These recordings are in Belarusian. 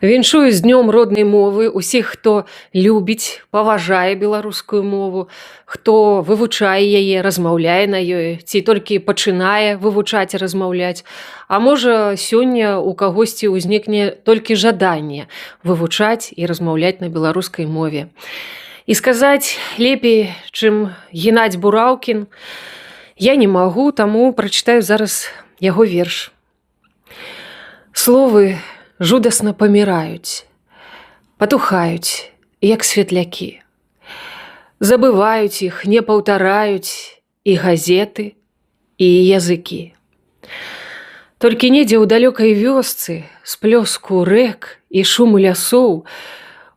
Віншую з днём роднай мовы усіх, хто любіць, паважае беларускую мову, хто вывучае яе, размаўляе на ёй, ці толькі пачынае вывучаць і размаўляць. А можа, сёння у кагосьці ўзнікне толькі жаданне вывучаць і размаўляць на беларускай мове. І сказаць лепей, чым Геннадзь Бураўкін, я не магу, таму прачытаю зараз яго верш. Словы жудасна паміраюць, патухаюць, як светлякі. Забываюць іх, не паўтараюць і газеты, і языкі. Толькі недзе ў далёкай вёсцы з плёску рэк і шуму лясоў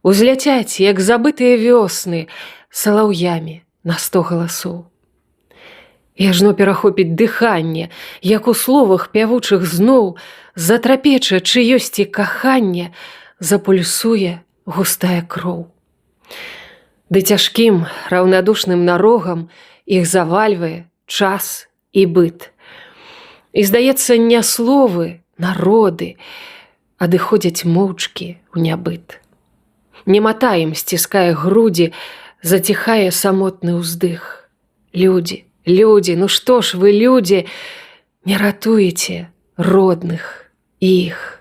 узляцяць, як забытыя вёсны, салаўямі на 100 галасоў. І ажно перахопіць дыханне, як у словах пявучых зноў затрапеча чыёсьці каханне, запульсуе густая кроў. Ды цяжкім, раўнадушным нарогам іх завальвае час і быт. І, здаецца, не словы, народы адыходзяць моўчкі ў нябыт. Немата ім сціскае грудзі, заціхае самотны ўздых. Людзі, людзі, ну што ж вы, людзі, не ратуеце родных іх.